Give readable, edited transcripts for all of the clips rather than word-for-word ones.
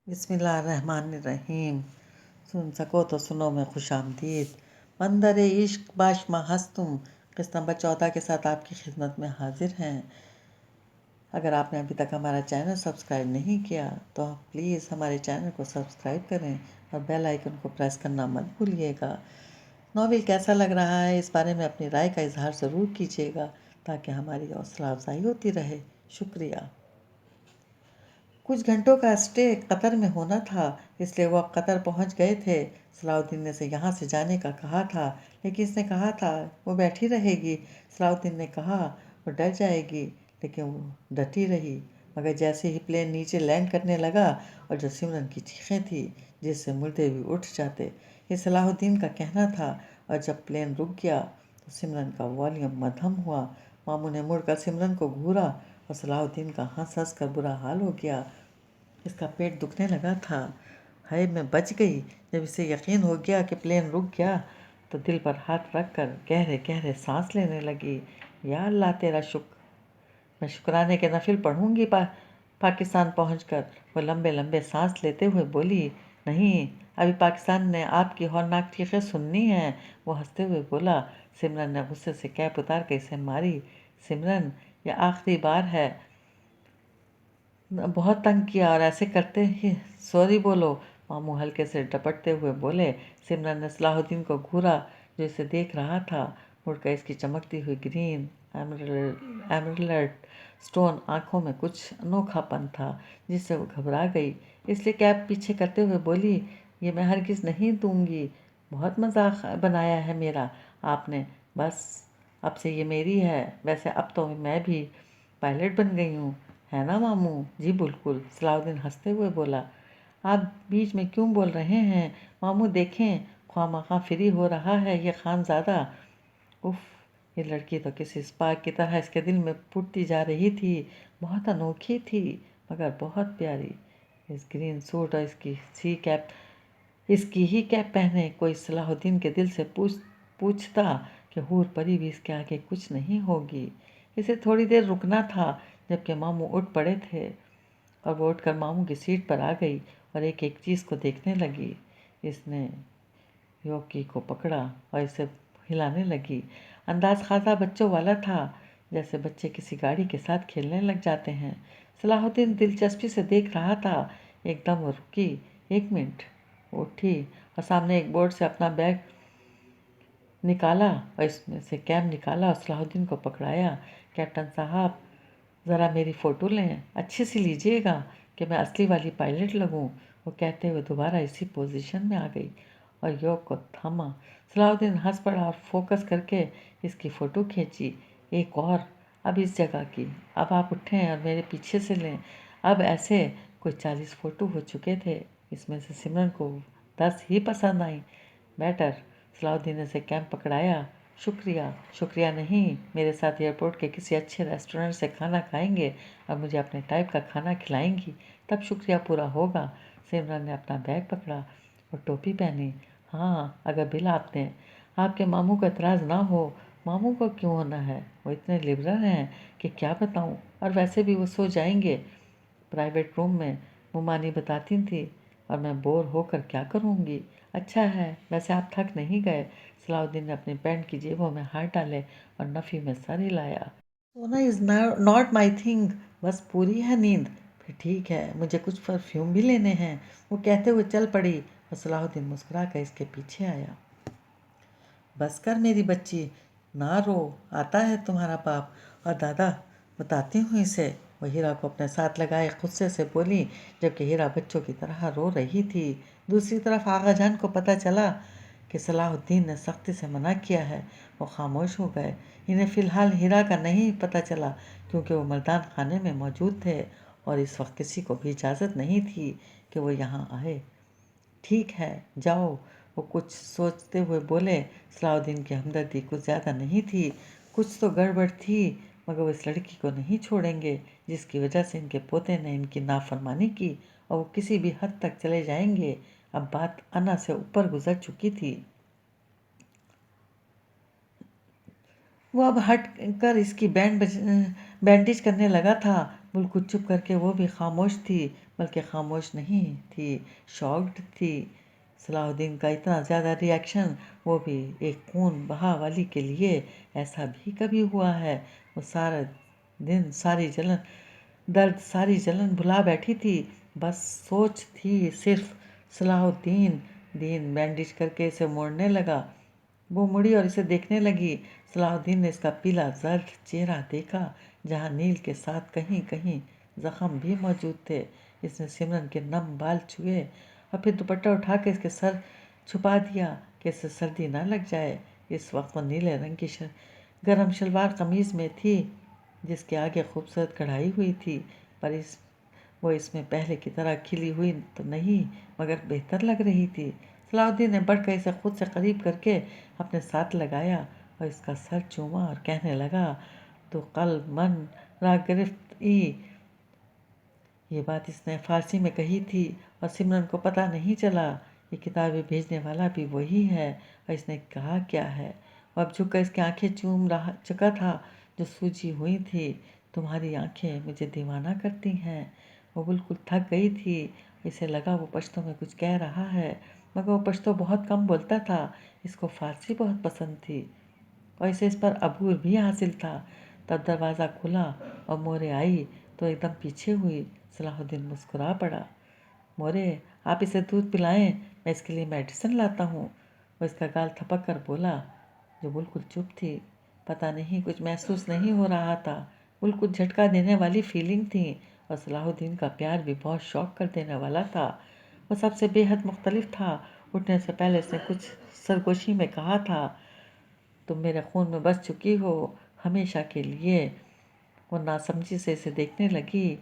بسم اللہ الرحمن الرحیم۔ سن سکو تو سنو میں خوش آمدید۔ بندر عشق باش ماں ہستم قسط نمبر 14 کے ساتھ آپ کی خدمت میں حاضر ہیں۔ اگر آپ نے ابھی تک ہمارا چینل سبسکرائب نہیں کیا تو پلیز ہمارے چینل کو سبسکرائب کریں اور بیل آئیکن کو پریس کرنا مت بھولیے گا۔ ناول کیسا لگ رہا ہے اس بارے میں اپنی رائے کا اظہار ضرور کیجیے گا تاکہ ہماری حوصلہ افزائی ہوتی رہے۔ شکریہ۔ کچھ گھنٹوں کا اسٹے قطر میں ہونا تھا، اس لیے وہ اب قطر پہنچ گئے تھے۔ صلاح الدین نے اسے یہاں سے جانے کا کہا تھا، لیکن اس نے کہا تھا وہ بیٹھی رہے گی۔ صلاح الدین نے کہا وہ ڈر جائے گی، لیکن وہ ڈٹی رہی۔ مگر جیسے ہی پلین نیچے لینڈ کرنے لگا اور جو سمرن کی چیخیں تھیں جس سے مردے بھی اٹھ جاتے، یہ صلاح الدین کا کہنا تھا۔ اور جب پلین رک گیا تو سمرن کا والیوم مدھم ہوا۔ ماموں نے مڑ کر سمرن کو گھورا اور صلاح الدین کا ہنس ہنس کر برا حال ہو گیا۔ اس کا پیٹ دکھنے لگا تھا۔ ہائے میں بچ گئی۔ جب اسے یقین ہو گیا کہ پلین رک گیا تو دل پر ہاتھ رکھ کر گہرے گہرے سانس لینے لگی۔ یا اللہ تیرا شکر، میں شکرانے کے نفل پڑھوں گی پاکستان پہنچ کر۔ وہ لمبے لمبے سانس لیتے ہوئے بولی، نہیں، ابھی پاکستان نے آپ کی ہولناک چیخیں سننی ہیں۔ وہ ہنستے ہوئے بولا۔ سمرن نے غصے سے کیپ اتار کے اسے ماری۔ سمرن، یہ آخری بار ہے، بہت تنگ کیا اور ایسے کرتے ہی سوری بولو۔ ماموں ہلکے سے ڈپٹتے ہوئے بولے۔ سمرن نے صلاح الدین کو گھورا جو اسے دیکھ رہا تھا۔ مڑ کر اس کی چمکتی ہوئی گرین ایمرلڈ سٹون آنکھوں میں کچھ انوکھا پن تھا جس سے وہ گھبرا گئی، اس لیے کیپ پیچھے کرتے ہوئے بولی، یہ میں ہرگز نہیں دوں گی، بہت مذاق بنایا ہے میرا آپ نے، بس اب سے یہ میری ہے۔ ویسے اب تو میں بھی پائلٹ بن گئی ہوں، ہے نا ماموں؟ جی بالکل، صلاح الدین ہنستے ہوئے بولا۔ آپ بیچ میں کیوں بول رہے ہیں ماموں؟ دیکھیں، خواہ مخواہ فری ہو رہا ہے یہ خان زادہ۔ اف، یہ لڑکی تو کسی اسپارک کی طرح اس کے دل میں پھوٹتی جا رہی تھی۔ بہت انوکھی تھی مگر بہت پیاری۔ اس گرین سوٹ اور اس کی ہی کیپ پہنے کوئی صلاح الدین کے دل سے پوچھتا کہ حور پری بھی اس کے آگے کچھ نہیں ہوگی۔ اسے تھوڑی دیر رکنا تھا جبکہ ماموں اٹھ پڑے تھے اور وہ اٹھ کر ماموں کی سیٹ پر آ گئی اور ایک ایک چیز کو دیکھنے لگی۔ اس نے یوکی کو پکڑا اور اسے ہلانے لگی۔ انداز خاصا بچوں والا تھا، جیسے بچے کسی گاڑی کے ساتھ کھیلنے لگ جاتے ہیں۔ صلاح الدین دلچسپی سے دیکھ رہا تھا۔ ایک دم وہ رکی، ایک منٹ، وہ اٹھی اور سامنے ایک بورڈ سے اپنا بیگ نکالا اور اس میں سے کیم نکالا اور صلاح الدین کو پکڑایا۔ کیپٹن صاحب، ذرا میری فوٹو لیں، اچھی سی لیجیے گا کہ میں اصلی والی پائلٹ لگوں۔ وہ کہتے ہوئے دوبارہ اسی پوزیشن میں آ گئی اور یوک کو تھاما۔ صلاح الدین ہنس پڑا اور فوکس کر کے اس کی فوٹو کھینچی۔ ایک اور، اب اس جگہ کی، اب آپ اٹھیں اور میرے پیچھے سے لیں۔ اب ایسے کوئی 40 فوٹو ہو چکے تھے، اس میں سے سمرن کو 10 ہی پسند آئیں۔ بیٹر، صلاح الدین نے اسے کیمپ پکڑایا۔ شکریہ، شکریہ نہیں، میرے ساتھ ایئرپورٹ کے کسی اچھے ریسٹورنٹ سے کھانا کھائیں گے اور مجھے اپنے ٹائپ کا کھانا کھلائیں گی، تب شکریہ پورا ہوگا۔ سمرن نے اپنا بیگ پکڑا اور ٹوپی پہنی۔ ہاں، اگر بل آپ کے ماموں کو اعتراض نہ ہو۔ ماموں کو کیوں ہونا ہے، وہ اتنے لبرل ہیں کہ کیا بتاؤں، اور ویسے بھی وہ سو جائیں گے پرائیویٹ روم میں، ممانی بتاتی تھی، اور میں بور ہو کر کیا کروں گی۔ اچھا ہے، ویسے آپ تھک نہیں گئے؟ صلاح الدین نے اپنی پینٹ کی جیبوں میں ہاتھ ڈالے اور نفی میں سر ہلایا۔ سونا از ناٹ مائی تھنگ، بس پوری ہے نیند؟ پھر ٹھیک ہے، مجھے کچھ پرفیوم بھی لینے ہیں، وہ کہتے ہوئے چل پڑی اور صلاح الدین مسکرا کر اس کے پیچھے آیا۔ بس کر میری بچی، نہ رو، آتا ہے تمہارا باپ اور دادا، بتاتی ہوں اسے۔ وہ ہیرا کو اپنے ساتھ لگائے غصے سے بولی، جبکہ ہیرا بچوں کی طرح رو رہی تھی۔ دوسری طرف آغا جان کو پتہ چلا کہ صلاح الدین نے سختی سے منع کیا ہے۔ وہ خاموش ہو گئے۔ انہیں فی الحال ہیرا کا نہیں پتہ چلا کیونکہ وہ مردان خانے میں موجود تھے اور اس وقت کسی کو بھی اجازت نہیں تھی کہ وہ یہاں آئے۔ ٹھیک ہے، جاؤ، وہ کچھ سوچتے ہوئے بولے۔ صلاح الدین کی ہمدردی کچھ زیادہ نہیں تھی، کچھ تو گڑبڑ تھی، مگر وہ اس لڑکی کو نہیں چھوڑیں گے جس کی وجہ سے ان کے پوتے نے ان کی نافرمانی کی، اور وہ کسی بھی حد تک چلے جائیں گے۔ اب بات انا سے اوپر گزر چکی تھی۔ وہ اب ہٹ کر اس کی بینڈیج کرنے لگا تھا۔ بالکل چپ کر کے وہ بھی خاموش تھی۔ بلکہ خاموش نہیں تھی، شاکڈ تھی۔ صلاح الدین کا اتنا زیادہ ری ایکشن، وہ بھی ایک خون بہا والی کے لیے، ایسا بھی کبھی ہوا ہے؟ وہ سارا دن ساری جلن بھلا بیٹھی تھی، بس سوچ تھی صرف صلاح الدین۔ دین بینڈیج کر کے اسے موڑنے لگا۔ وہ مڑی اور اسے دیکھنے لگی۔ صلاح الدین نے اس کا پیلا زرد چہرہ دیکھا، جہاں نیل کے ساتھ کہیں کہیں زخم بھی موجود تھے۔ اس نے سمرن کے نم بال چھوئے اور پھر دوپٹہ اٹھا کے اس کے سر چھپا دیا کہ اسے سردی نہ لگ جائے۔ اس وقت وہ نیلے رنگ کی گرم شلوار قمیض میں تھی، جس کے آگے خوبصورت کڑھائی ہوئی تھی، پر وہ اس میں پہلے کی طرح کھلی ہوئی تو نہیں، مگر بہتر لگ رہی تھی۔ صلاح الدین نے بڑھ کر اسے خود سے قریب کر کے اپنے ساتھ لگایا اور اس کا سر چوما اور کہنے لگا، تو قلب من را گرفت ای۔ یہ بات اس نے فارسی میں کہی تھی اور سمرن کو پتہ نہیں چلا۔ یہ کتابیں بھیجنے والا بھی وہی ہے، اور اس نے کہا کیا ہے؟ وہ اب جھک کر اس کی آنکھیں چوم چکا تھا جو سوجی ہوئی تھی۔ تمہاری آنکھیں مجھے دیوانہ کرتی ہیں۔ وہ بالکل تھک گئی تھی، اسے لگا وہ پشتو میں کچھ کہہ رہا ہے، مگر وہ پشتو بہت کم بولتا تھا، اس کو فارسی بہت پسند تھی اور اسے اس پر عبور بھی حاصل تھا۔ تب دروازہ کھلا اور مورے آئی تو ایک دم پیچھے ہوئی۔ صلاح الدین مسکرا پڑا۔ مورے، آپ اسے دودھ پلائیں، میں اس کے لیے میڈیسن لاتا ہوں۔ وہ اس کا گال تھپک کر بولا، جو بالکل چپ تھی۔ پتہ نہیں کچھ محسوس نہیں ہو رہا تھا، بالکل جھٹکا دینے والی فیلنگ تھی، اور صلاح الدین کا پیار بھی بہت شوق کر دینے والا تھا۔ وہ سب سے بے حد مختلف تھا۔ اٹھنے سے پہلے اس نے کچھ سرگوشی میں کہا تھا، تم میرے خون میں بس چکی ہو ہمیشہ کے لیے۔ وہ ناسمجھی سے اسے دیکھنے لگی۔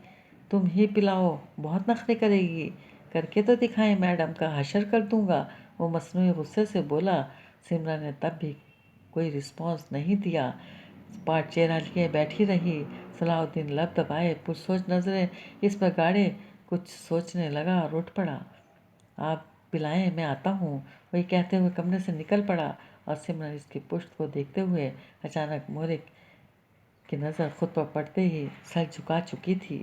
تم ہی پلاؤ، بہت نخرے کرے گی، کر کے تو دکھائیں، میڈم کا حشر کر دوں گا، وہ مصنوعی غصے سے بولا۔ سمرن نے تب بھی کوئی رسپانس نہیں دیا، پاٹ چہرہ لیے بیٹھی رہی۔ صلاح الدین لب دبائے پرسوچ نظریں اس پر گاڑے کچھ سوچنے لگا اور اٹھ پڑا۔ آپ پلائیں، میں آتا ہوں، وہی کہتے ہوئے کمرے سے نکل پڑا، اور سمرن اس کی پشت کو دیکھتے ہوئے اچانک مورے کی نظر خود پر پڑتے ہی سر جھکا چکی تھی۔